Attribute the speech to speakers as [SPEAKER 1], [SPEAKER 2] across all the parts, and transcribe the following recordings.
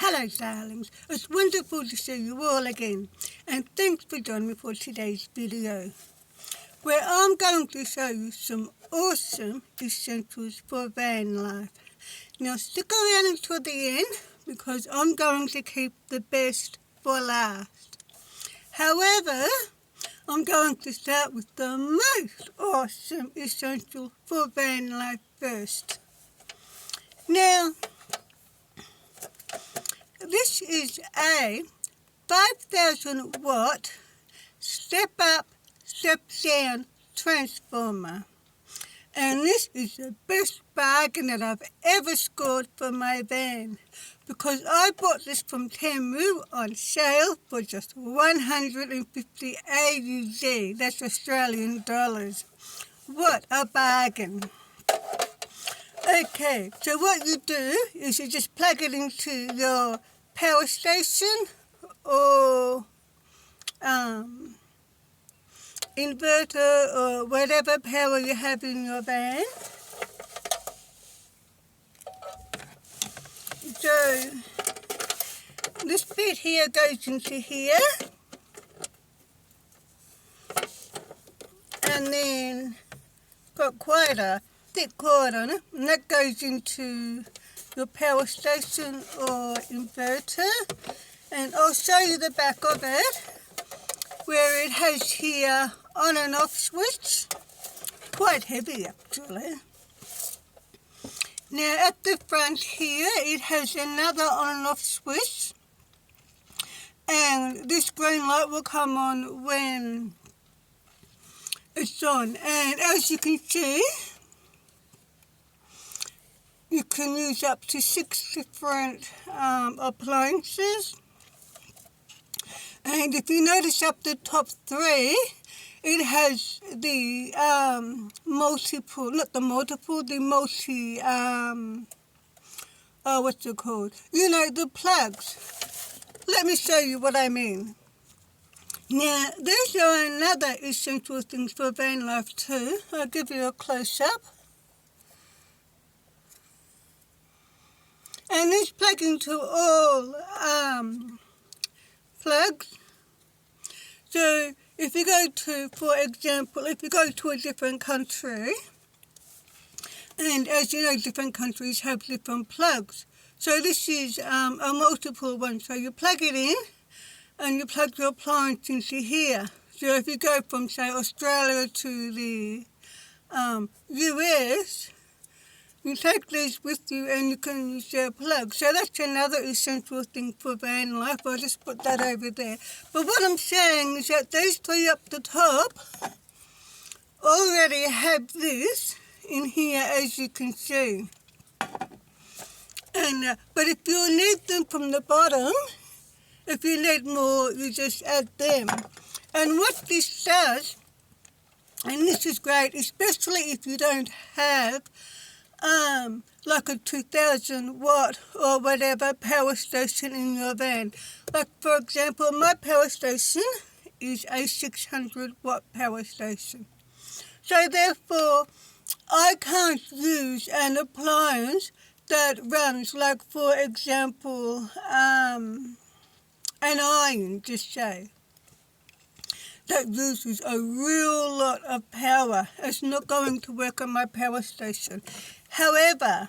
[SPEAKER 1] Hello darlings, it's wonderful to see you all again, and thanks for joining me for today's video, where I'm going to show you some awesome essentials for van life. Now stick around until the end, because I'm going to keep the best for last. However, I'm going to start with the most awesome essential for van life first. Now, this is a 5,000 watt step up, step down transformer. And this is the best bargain that I've ever scored for my van, because I bought this from Temu on sale for just 150 AUD, that's Australian dollars. What a bargain. Okay, so what you do is you just plug it into your power station or inverter or whatever power you have in your van. So this bit here goes into here, and then got quite a thick cord on it, and that goes into your power station or inverter. And I'll show you the back of it, where it has here on and off switch, quite heavy actually. Now at the front here it has another on and off switch, and this green light will come on when it's on, and as you can see, you can use up to 6 different appliances. And if you notice up the top 3, it has the what's it called? You know, the plugs. Let me show you what I mean. Now, these are another essential things for van life too. I'll give you a close-up. And these plug into all plugs. So if you go to, for example, if you go to a different country, and as you know, different countries have different plugs. So this is a multiple one. So you plug it in, and you plug your appliance into here. So if you go from, say, Australia to the US, you take these with you and you can use their plugs. So that's another essential thing for van life. I'll just put that over there. But what I'm saying is that these 3 up the top already have this in here, as you can see. And but if you need them from the bottom, if you need more, you just add them. And what this does, and this is great, especially if you don't have like a 2,000 watt or whatever power station in your van. Like for example, my power station is a 600 watt power station. So therefore, I can't use an appliance that runs, like for example, an iron, just say, that uses a real lot of power. It's not going to work on my power station. However,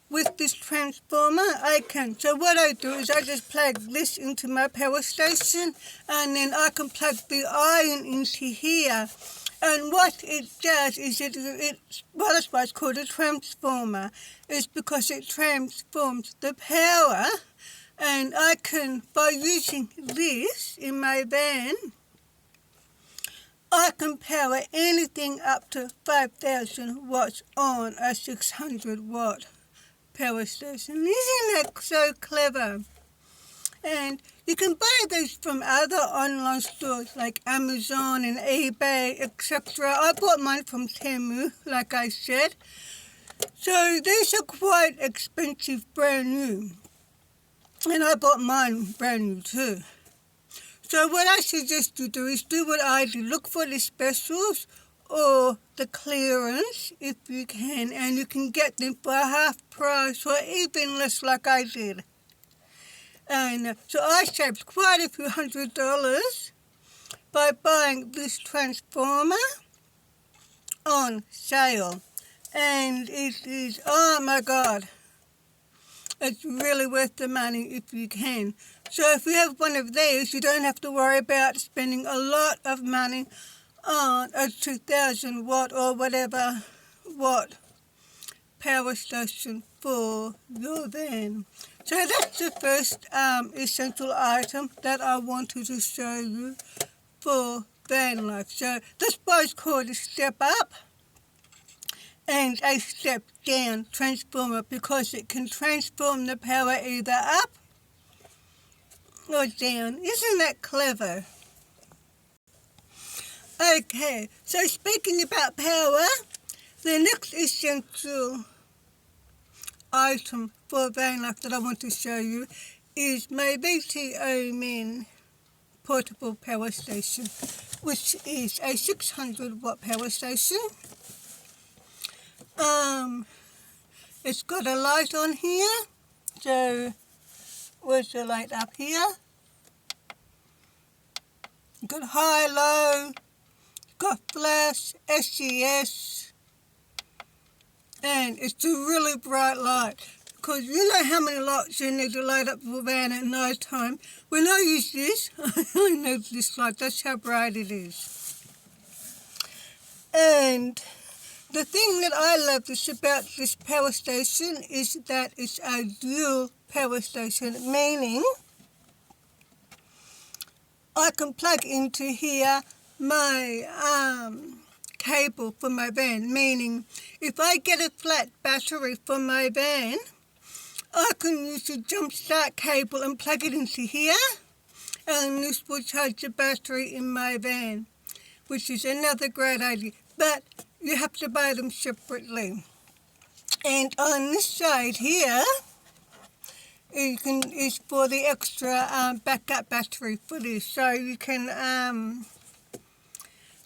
[SPEAKER 1] with this transformer, I can. So what I do is I just plug this into my power station, and then I can plug the iron into here. And what it does is well, that's why it's called a transformer. It's because it transforms the power, and I can, by using this in my van, I can power anything up to 5,000 watts on a 600 watt power station. Isn't that so clever? And you can buy these from other online stores like Amazon and eBay, etc. I bought mine from Temu, like I said. So these are quite expensive, brand new. And I bought mine brand new too. So what I suggest you do is do what I do. Look for the specials or the clearance if you can, and you can get them for half price or even less like I did. And so I saved quite a few $100s by buying this transformer on sale. And it is, oh my God, it's really worth the money if you can. So if you have one of these, you don't have to worry about spending a lot of money on a 2000 watt or whatever watt power station for your van. So that's the first essential item that I wanted to show you for van life. So this was called a step up and a step down transformer because it can transform the power either up or down. Isn't that clever? Okay, so speaking about power, the next essential item for van life that I want to show you is my VTO Min portable power station, which is a 600 watt power station. It's got a light on here, so where's the light? Up here. Got high, low, got flash, SES, and it's a really bright light. Because you know how many lights you need to light up your van at night time. When I use this, I only need this light. That's how bright it is. And the thing that I love about this power station is that it's a dual power station, meaning I can plug into here my cable for my van, meaning if I get a flat battery for my van, I can use the jump start cable and plug it into here, and this will charge the battery in my van, which is another great idea. But you have to buy them separately. And on this side here, is for the extra backup battery for this. So you can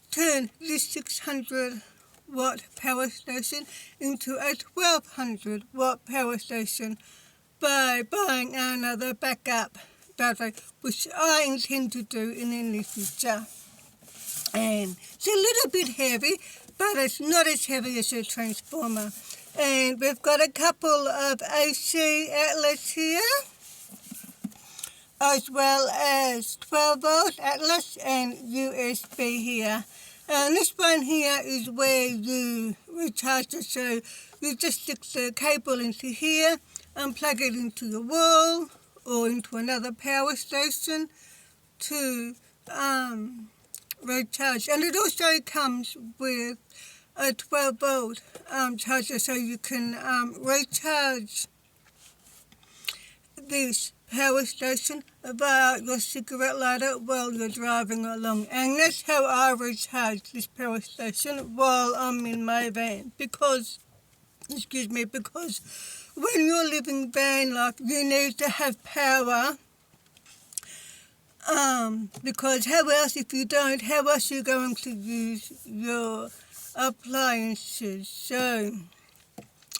[SPEAKER 1] turn this 600 watt power station into a 1200 watt power station by buying another backup battery, which I intend to do in the near future. And it's a little bit heavy, but it's not as heavy as a transformer. And we've got a couple of AC outlets here, as well as 12 volt outlets and USB here. And this one here is where you recharge it. So you just stick the cable into here and plug it into the wall or into another power station to recharge. And it also comes with a 12 volt charger, so you can recharge this power station via your cigarette lighter while you're driving along. And that's how I recharge this power station while I'm in my van, because when you're living van life, you need to have power. Because how else, if you don't, how else are you going to use your appliances? So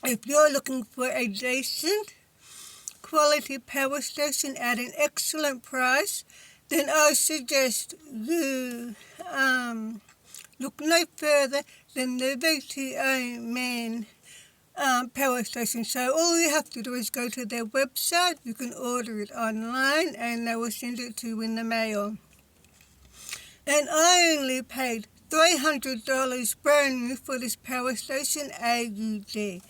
[SPEAKER 1] if you're looking for a decent quality power station at an excellent price, then I suggest you look no further than the VTO Man power station. So all you have to do is go to their website. You can order it online and they will send it to you in the mail. And I only paid $300 brand new for this power station, AUD.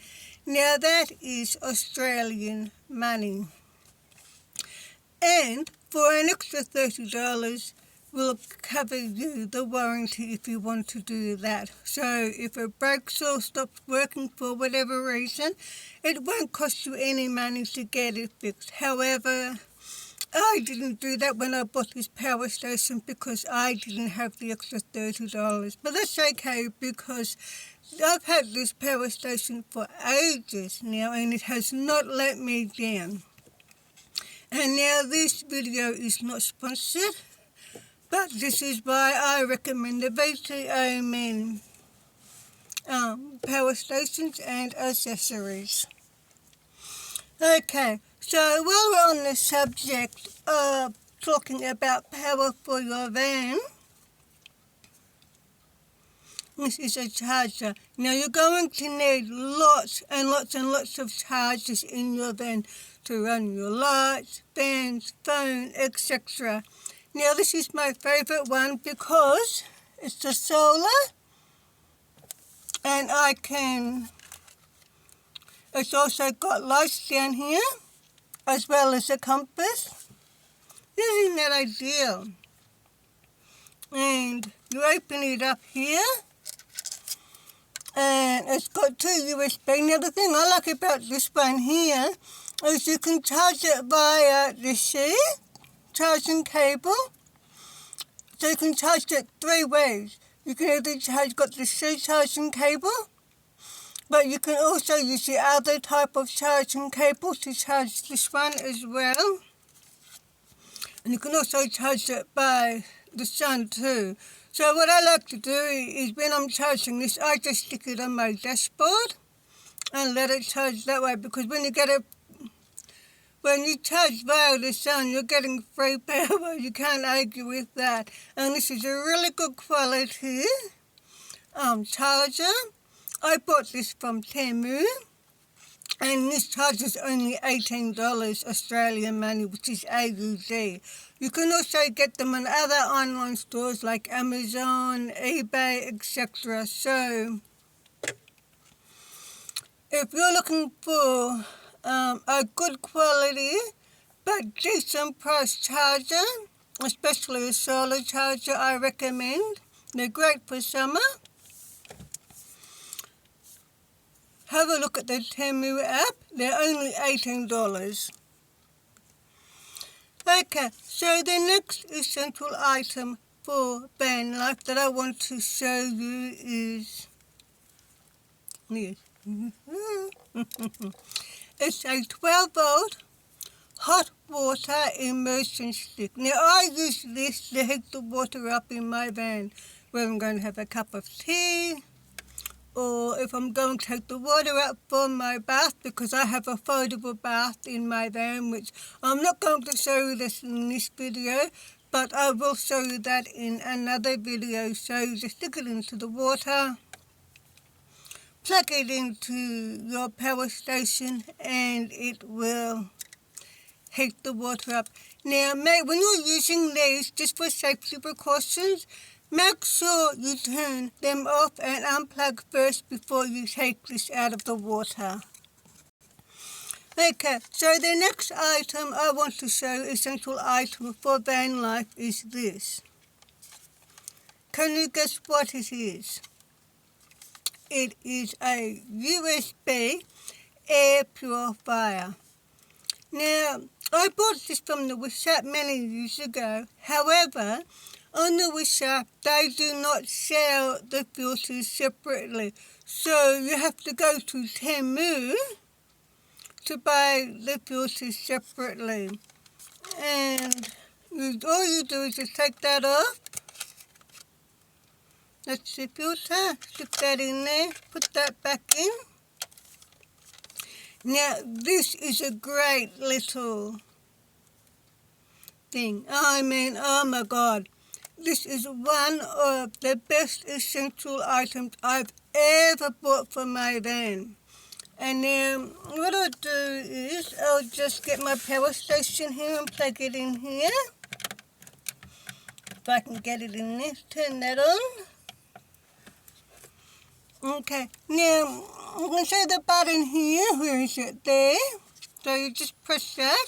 [SPEAKER 1] Now that is Australian money. And for an extra $30, will cover you the warranty if you want to do that. So if it breaks or stops working for whatever reason, it won't cost you any money to get it fixed. However, I didn't do that when I bought this power station because I didn't have the extra $30. But that's okay because I've had this power station for ages now and it has not let me down. And now this video is not sponsored, but this is why I recommend the VTO Men power stations and accessories. Okay, so while we're on the subject of talking about power for your van, this is a charger. Now you're going to need lots and lots and lots of chargers in your van to run your lights, fans, phone, etc. Now this is my favourite one because it's the solar, and it's also got lights down here as well as a compass. Isn't that ideal? And you open it up here, and it's got 2 USB. Now the thing I like about this one here is you can charge it via the C charging cable. So you can charge it 3 ways. You can either got the C charging cable, but you can also use the other type of charging cable to charge this one as well. And you can also charge it by the sun too. So what I like to do is when I'm charging this, I just stick it on my dashboard and let it charge that way, because when you charge via the sun, you're getting free power. You can't argue with that. And this is a really good quality charger. I bought this from Temu, and this charges only $18 Australian money, which is AUD. You can also get them in other online stores like Amazon, eBay, etc. So if you're looking for a good quality but decent price charger, especially a solar charger, I recommend. They're great for summer. Have a look at the Temu app. They're only $18. Okay, so the next essential item for van life that I want to show you is this. It's a 12-volt hot water immersion stick. Now I use this to heat the water up in my van when I'm going to have a cup of tea, or if I'm going to take the water out for my bath, because I have a foldable bath in my van, which I'm not going to show you this in this video, but I will show you that in another video. So you just stick it into the water, plug it into your power station, and it will heat the water up. Now, when you're using these, just for safety precautions, make sure you turn them off and unplug first before you take this out of the water. Okay, so the next item I want to show, essential item for van life, is this. Can you guess what it is? It is a USB air purifier. Now, I bought this from the Wish Shop many years ago. However, on the Wish Shop, they do not sell the filters separately. So you have to go to Temu to buy the filters separately. And all you do is just take that off. That's the filter. Stick that in there. Put that back in. Now, this is a great little thing. I mean, oh my God. This is one of the best essential items I've ever bought for my van. And then what I'll do is I'll just get my power station here and plug it in here. If I can get it in there, turn that on. Okay, now I'm going to show the button here. Where is it? There. So you just press that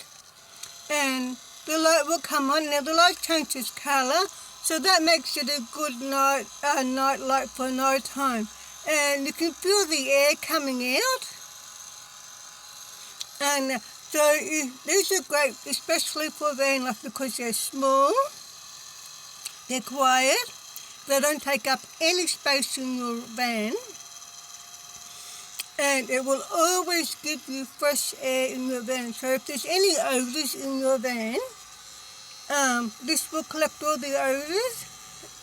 [SPEAKER 1] and the light will come on. Now the light changes colour, so that makes it a good night light for night time. And you can feel the air coming out. And so these are great, especially for van life, because they're small, they're quiet, they don't take up any space in your van, and it will always give you fresh air in your van. So if there's any odours in your van, this will collect all the odours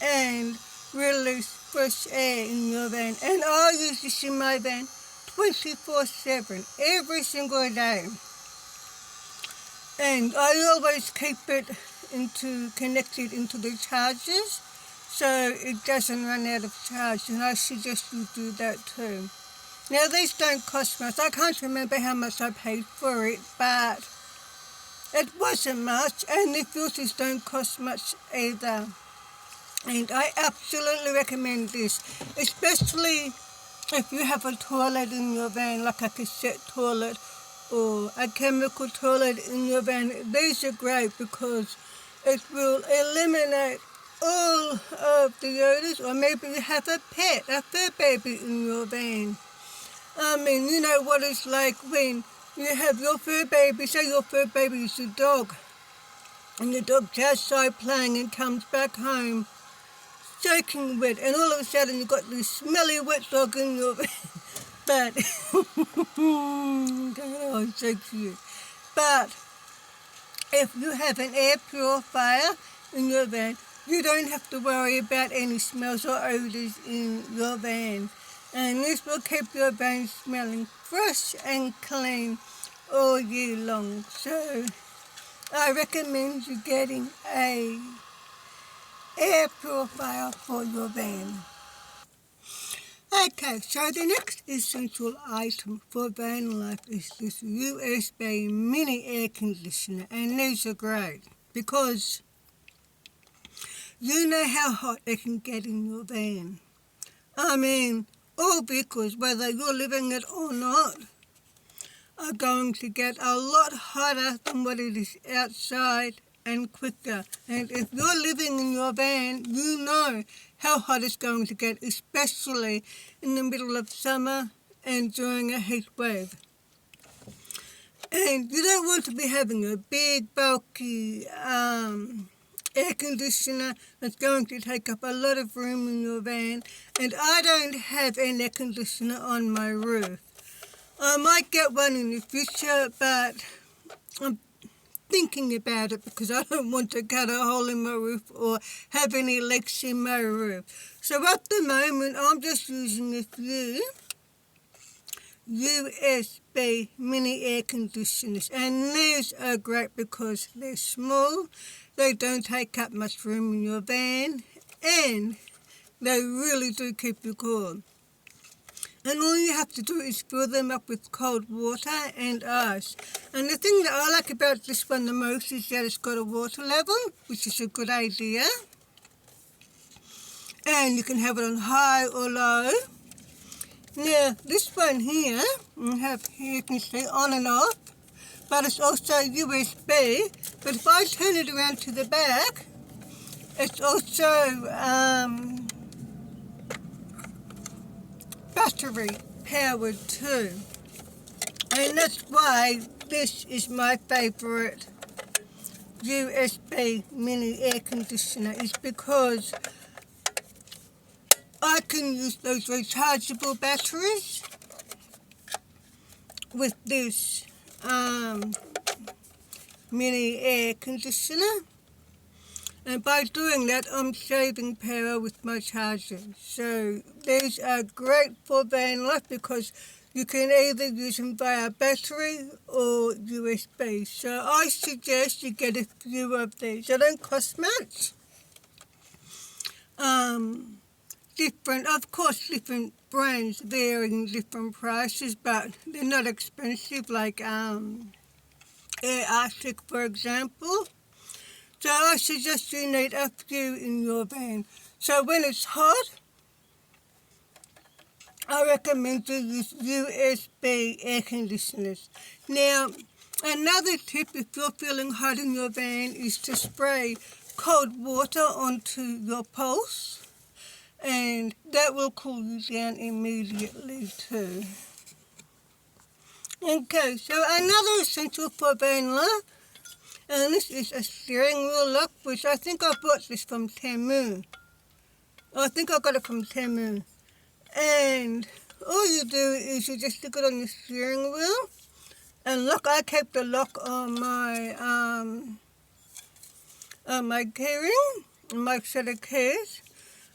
[SPEAKER 1] and release fresh air in your van. And I use this in my van 24/7, every single day. And I always keep it connected into the chargers so it doesn't run out of charge, and I suggest you do that too. Now these don't cost much. I can't remember how much I paid for it, but it wasn't much, and the filters don't cost much either. And I absolutely recommend this, especially if you have a toilet in your van, like a cassette toilet or a chemical toilet in your van. These are great because it will eliminate all of the odors. Or maybe you have a pet, a fur baby in your van. I mean, you know what it's like when you have your fur baby, say your fur baby is a dog, and the dog's outside playing and comes back home soaking wet, and all of a sudden you've got this smelly wet dog in your van. But, oh, it's so cute. But if you have an air purifier in your van, you don't have to worry about any smells or odours in your van. And this will keep your van smelling fresh and clean all year long. So I recommend you getting a air purifier for your van. Okay, so the next essential item for van life is this USB mini air conditioner, and these are great because you know how hot it can get in your van. I mean, all vehicles, whether you're living it or not, are going to get a lot hotter than what it is outside and quicker. And if you're living in your van, you know how hot it's going to get, especially in the middle of summer and during a heat wave. And you don't want to be having a big, bulky air conditioner that's going to take up a lot of room in your van. And I don't have an air conditioner on my roof. I might get one in the future, but I'm thinking about it because I don't want to cut a hole in my roof or have any leaks in my roof. So at the moment, I'm just using a few USB mini air conditioners, and these are great because they're small, they don't take up much room in your van, and they really do keep you cool. And all you have to do is fill them up with cold water and ice. And the thing that I like about this one the most is that it's got a water level, which is a good idea. And you can have it on high or low. Now, this one here, you can see on and off, but it's also USB. But if I turn it around to the back, it's also battery powered too. And that's why this is my favourite USB mini air conditioner, is because I can use those rechargeable batteries with this mini air conditioner. And by doing that, I'm saving power with my charger. So these are great for van life because you can either use them via battery or USB. So I suggest you get a few of these. They don't cost much. Different brands vary in different prices, but they're not expensive, like Air Arctic, for example. So I suggest you need a few in your van. So when it's hot, I recommend you use USB air conditioners. Now, another tip if you're feeling hot in your van is to spray cold water onto your pulse, and that will cool you down immediately too. Okay, so another essential for van life, and this is a steering wheel lock, which I think I bought this from Temu. I think I got it from Temu. And all you do is you just stick it on the steering wheel and look. I kept the lock on my keyring, my set of keys.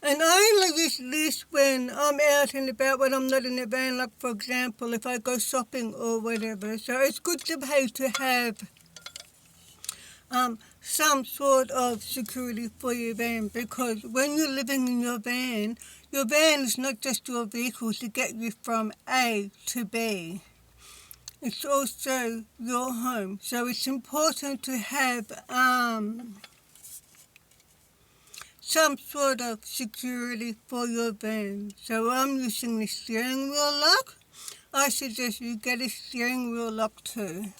[SPEAKER 1] And I only use this when I'm out and about, when I'm not in the van, like for example, if I go shopping or whatever. So it's good to have some sort of security for your van, because when you're living in your van is not just your vehicle to get you from A to B. It's also your home. So it's important to have some sort of security for your van. So I'm using the steering wheel lock. I suggest you get a steering wheel lock too.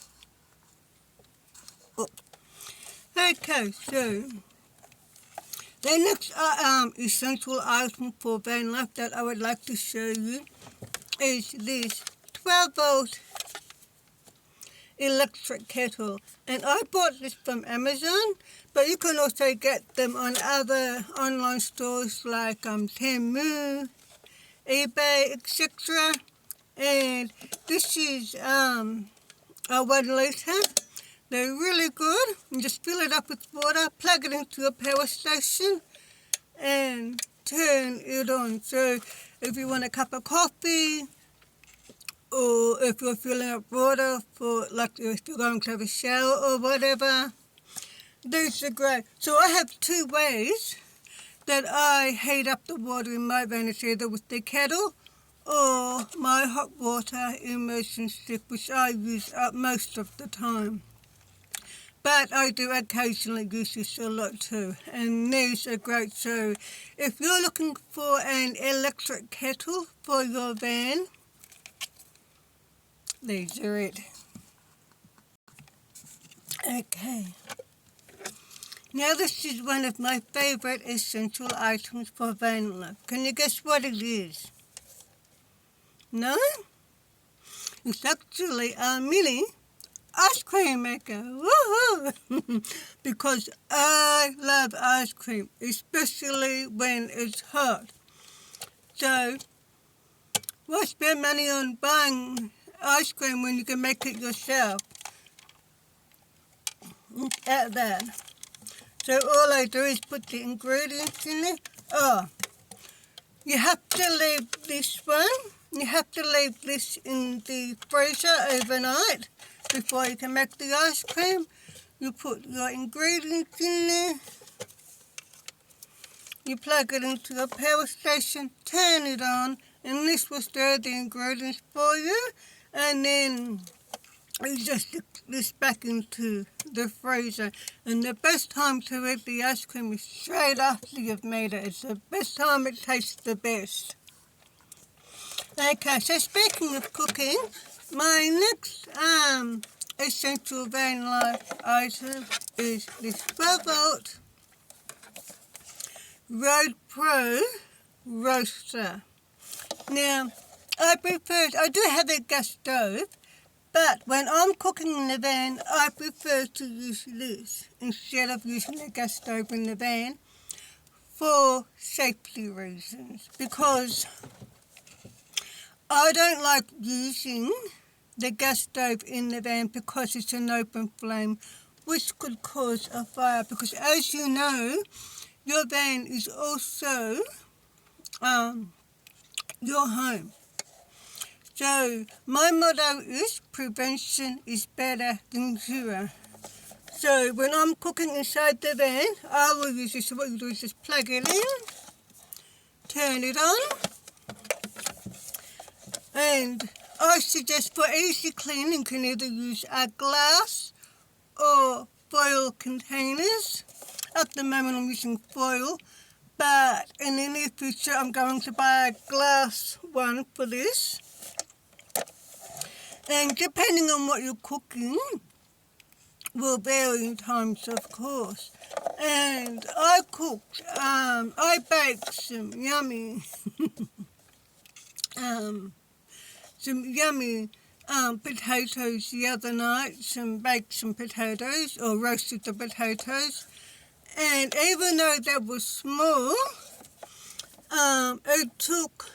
[SPEAKER 1] Oh. Okay, so the next essential item for van life that I would like to show you is this 12-volt electric kettle. And I bought this from Amazon, but you can also get them on other online stores like Temu, eBay, etc. And this is a 1 litre. They're really good. You just fill it up with water, plug it into a power station, and turn it on. So if you want a cup of coffee, or if you're filling up water for, like if you're going to have a shower or whatever, these are great. So I have 2 ways that I heat up the water in my van. It's either with the kettle or my hot water immersion stick, which I use up most of the time. But I do occasionally use this a lot too, and these are great. So if you're looking for an electric kettle for your van, these are it. Okay. Now this is one of my favourite essential items for van life. Can you guess what it is? No? It's actually a mini ice cream maker. Woohoo! Because I love ice cream, especially when it's hot. So why spend money on buying ice cream when you can make it yourself? Look at that. So all I do is put the ingredients in it. Oh, you have to leave this one. You have to leave this in the freezer overnight before you can make the ice cream. You put your ingredients in there. You plug it into a power station, turn it on, and this will stir the ingredients for you. And then you just stick this back into the freezer. And the best time to eat the ice cream is straight after you've made it. It's the best time it tastes the best. Okay, so speaking of cooking, my next essential van life item is this 12-volt Road Pro roaster. Now, I do have a gas stove, but when I'm cooking in the van, I prefer to use this instead of using the gas stove in the van for safety reasons, because I don't like using the gas stove in the van because it's an open flame, which could cause a fire. Because as you know, your van is also your home. So my motto is prevention is better than cure. So when I'm cooking inside the van, I will use this. So what you do is just plug it in, turn it on, and I suggest for easy cleaning, you can either use a glass or foil containers. At the moment I'm using foil, but in the near future I'm going to buy a glass one for this. And depending on what you're cooking, will vary in times, of course. And I baked some yummy potatoes the other night, baked some potatoes, or roasted the potatoes. And even though they were small, it took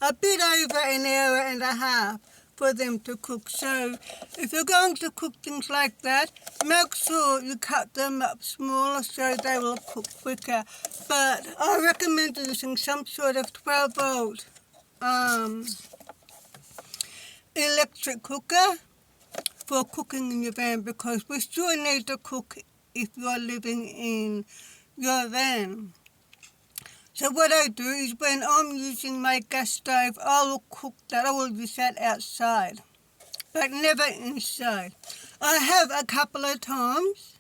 [SPEAKER 1] a bit over an hour and a half for them to cook. So if you're going to cook things like that, make sure you cut them up smaller so they will cook quicker. But I recommend using some sort of 12-volt electric cooker for cooking in your van, because we still need to cook if you're living in your van. So what I do is when I'm using my gas stove, I will cook that. I will use that outside, but never inside. I have a couple of times,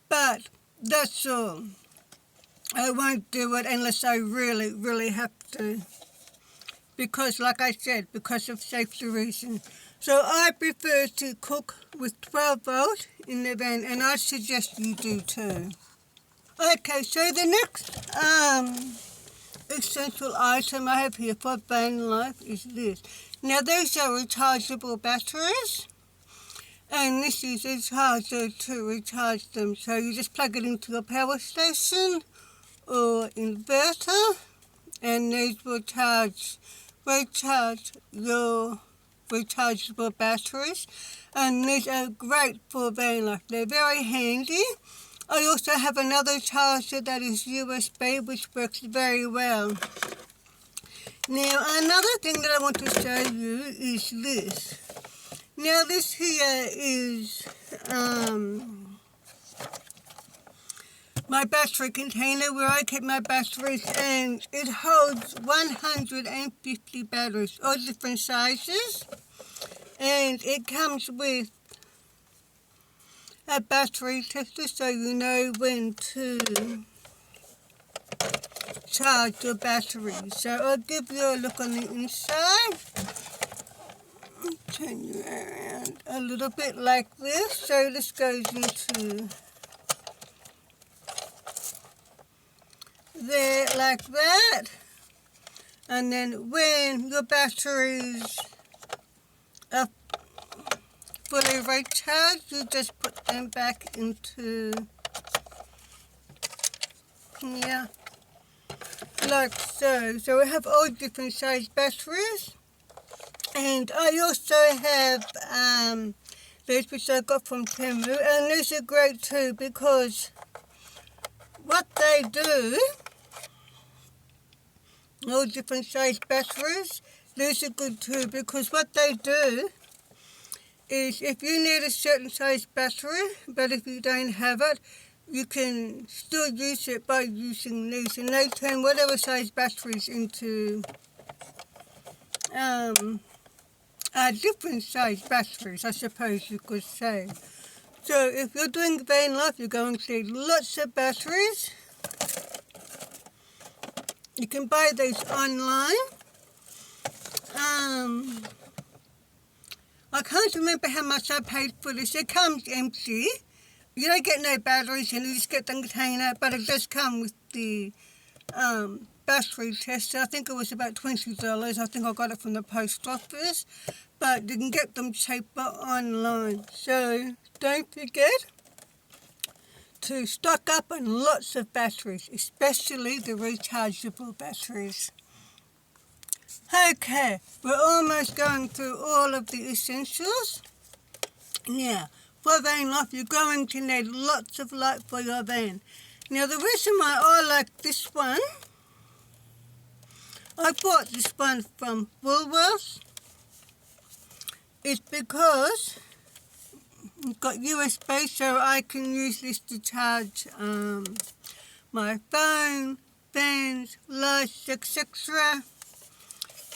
[SPEAKER 1] but that's all. I won't do it unless I really, really have to. Because, like I said, because of safety reasons. So I prefer to cook with 12-volt in the van, and I suggest you do too. Okay, so the next essential item I have here for van life is this. Now, these are rechargeable batteries, and this is a charger to recharge them. So you just plug it into a power station or inverter, and these will recharge your rechargeable batteries, and these are great for van life. They're very handy. I also have another charger that is USB, which works very well. Now, another thing that I want to show you is this. Now, this here is my battery container where I keep my batteries, and it holds 150 batteries, all different sizes, and it comes with a battery tester so you know when to charge your battery. So I'll give you a look on the inside. Turn you around a little bit like this. So this goes into there like that, and then when your batteries are fully recharged, you just put them back into here like so. So we have all different size batteries, and I also have these which I got from Temu, and these are great too, because what they do, all different size batteries, these are good too, because what they do is if you need a certain size battery, but if you don't have it, you can still use it by using these, and they turn whatever size batteries into different size batteries, I suppose you could say. So if you're doing van life, you're going to need lots of batteries. You can buy these online. I can't remember how much I paid for this. It comes empty. You don't get no batteries in it, you just get the container, but it does come with the battery tester. I think it was about $20. I think I got it from the post office, but you can get them cheaper online. So don't forget to stock up on lots of batteries, especially the rechargeable batteries. Okay, we're almost going through all of the essentials. Now, for van life, you're going to need lots of light for your van. Now, the reason why I like this one, I bought this one from Woolworths, is because it's got USB, so I can use this to charge my phone, fans, lights, etc.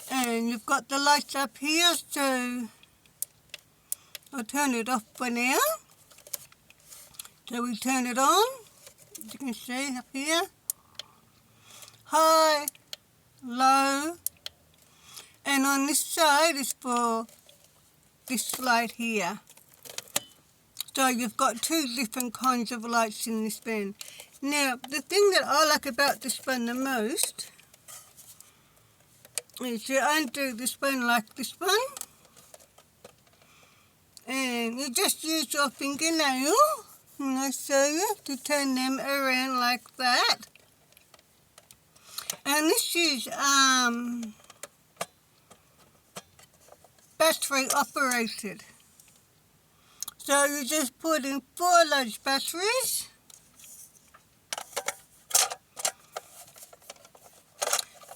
[SPEAKER 1] And you've got the lights up here, so I'll turn it off for now. So we turn it on, as you can see up here. High, low, and on this side is for this light here. So you've got two different kinds of lights in this van. Now, the thing that I like about this one the most is you undo this one like this one, and you just use your fingernail, and I show you, to turn them around like that. And this is battery operated. So you just put in 4 large batteries.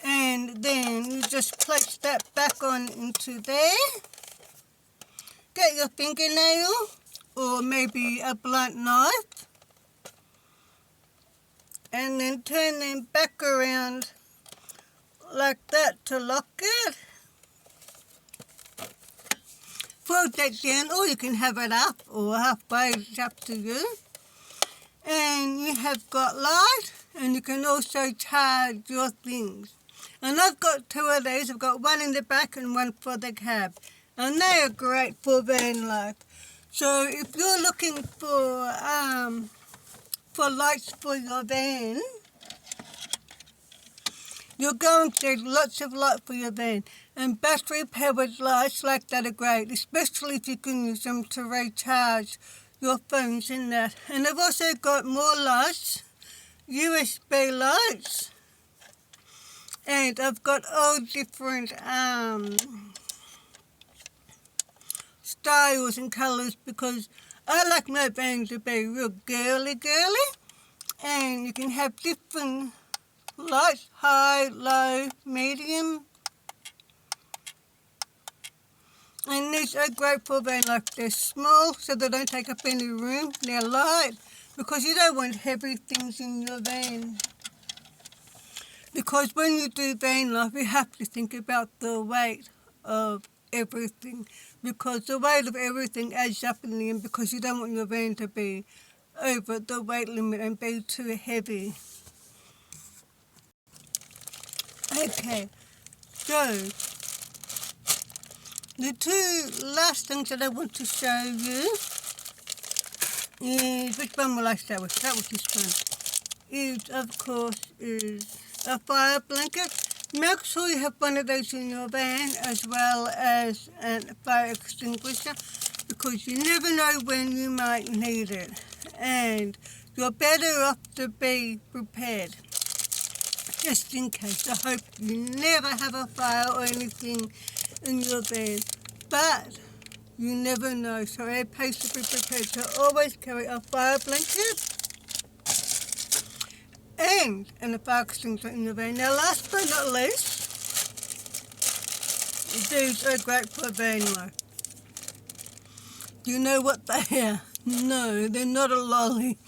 [SPEAKER 1] And then you just place that back on into there. Get your fingernail or maybe a blunt knife. And then turn them back around like that to lock it. Fold that down, or you can have it up or halfway, it's up to you. And you have got light, and you can also charge your things. And I've got 2 of these. I've got one in the back and one for the cab. And they are great for van life. So if you're looking for lights for your van, you're going to get lots of light for your van. And battery-powered lights like that are great, especially if you can use them to recharge your phones and that. And I've also got more lights, USB lights. And I've got all different styles and colours because I like my van to be real girly. And you can have different lights, high, low, medium. And these are great for van life. They're small so they don't take up any room. They're light because you don't want heavy things in your van. Because when you do van life, you have to think about the weight of everything. Because the weight of everything adds up in the end because you don't want your van to be over the weight limit and be too heavy. Okay, so the 2 last things that I want to show you is, which one will I start with? Start with this one. Is, of course, is a fire blanket. Make sure you have one of those in your van as well as a fire extinguisher because you never know when you might need it. And you're better off to be prepared just in case. I hope you never have a fire or anything in your van. But you never know, so it pays to be prepared. So always carry a fire blanket and a fire extinguisher in your van. Now last but not least, these are great for van life. Do you know what they are? No, they're not a lolly.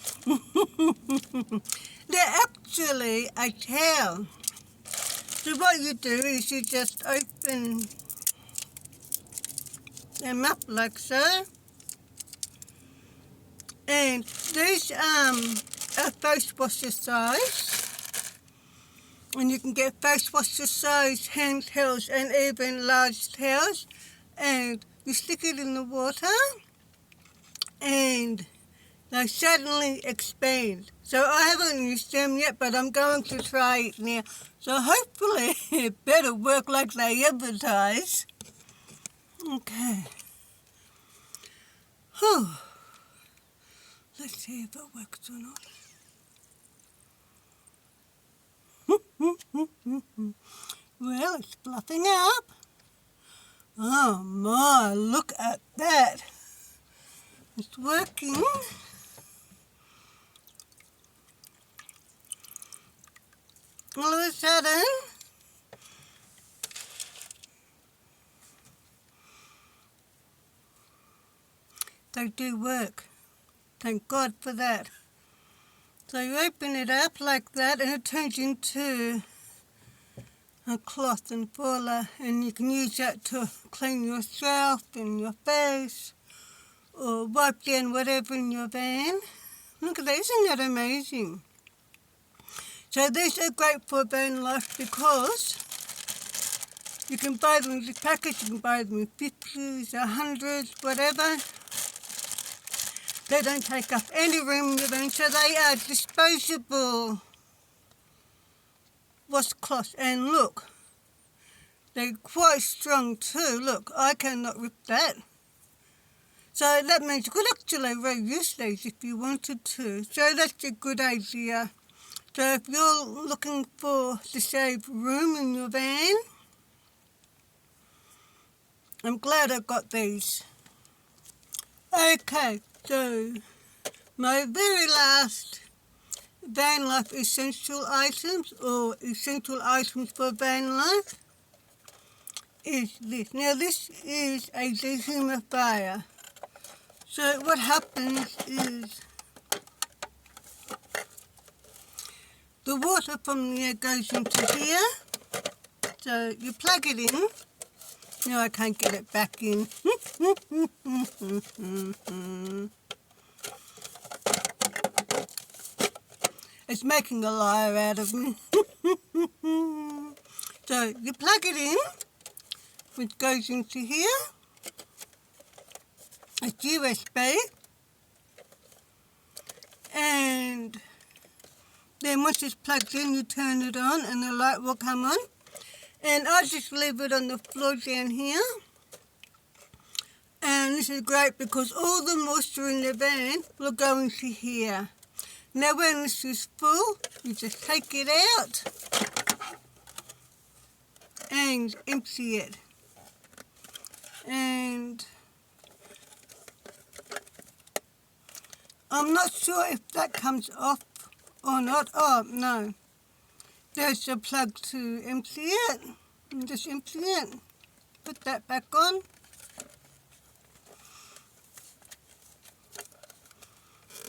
[SPEAKER 1] They're actually a towel. So what you do is you just open them up like so. And these are face washer size. And you can get face washer size hand towels and even large towels. And you stick it in the water and they suddenly expand. So I haven't used them yet, but I'm going to try it now. So hopefully it better work like they advertise. Okay. Whew. Let's see if it works or not. Well, it's fluffing up. Oh my, look at that. It's working. All of a sudden, they do work. Thank God for that. So you open it up like that and it turns into a cloth and fuller, and you can use that to clean yourself and your face or wipe down whatever in your van. Look at that, isn't that amazing? So these are great for van life because you can buy them in the package, you can buy them in 50s, 100s, whatever. They don't take up any room in your van, so they are disposable washcloths. And look, they're quite strong too. Look, I cannot rip that. So that means you could actually reuse these if you wanted to. So that's a good idea. So if you're looking to save room in your van, I'm glad I got these. Okay, so my very last van life essential items, or essential items for van life, is this. Now this is a dehumidifier. So what happens is the water from there goes into here. So you plug it in. No, I can't get it back in. It's making a liar out of me. So you plug it in, which goes into here. It's USB. And then once it's plugged in, you turn it on and the light will come on. And I just leave it on the floor down here. And this is great because all the moisture in the van will go into here. Now when this is full, you just take it out and empty it. And I'm not sure if that comes off or not. Oh, no. There's a plug to empty it. And just empty it. Put that back on.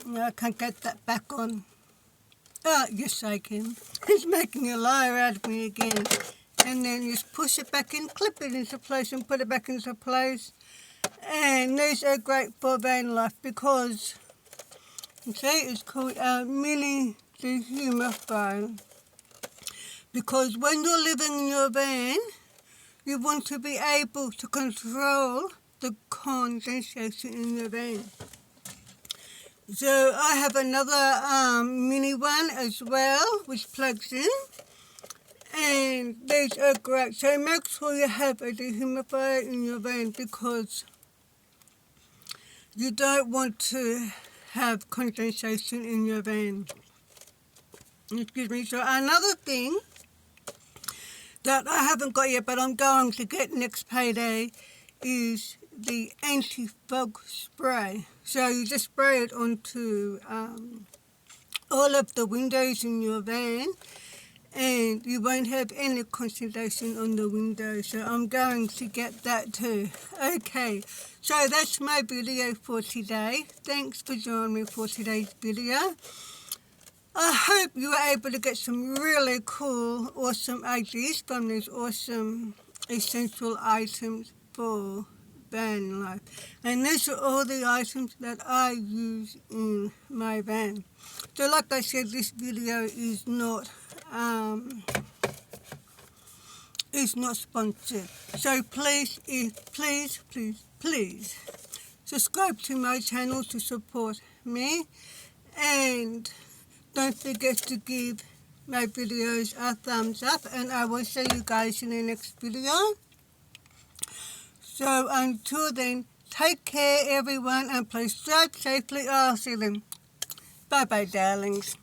[SPEAKER 1] No, I can't get that back on. Oh, yes I can. It's making a liar out of me again. And then just push it back in, clip it into place and put it back into place. And these are great for van life because, see, it's called a mini dehumidifier. Because when you're living in your van, you want to be able to control the condensation in your van. So I have another mini one as well, which plugs in. And these are great. So make sure you have a dehumidifier in your van because you don't want to have condensation in your van. Excuse me. So another thing that I haven't got yet, but I'm going to get next payday, is the anti-fog spray. So you just spray it onto all of the windows in your van and you won't have any condensation on the windows. So I'm going to get that too. Okay, so that's my video for today. Thanks for joining me for today's video. I hope you were able to get some really cool, awesome ideas from these awesome essential items for van life. And these are all the items that I use in my van. So like I said, this video is not sponsored. So please subscribe to my channel to support me, and don't forget to give my videos a thumbs up, and I will see you guys in the next video. So until then, take care everyone, and please drive safely. I'll see them. Bye bye, darlings.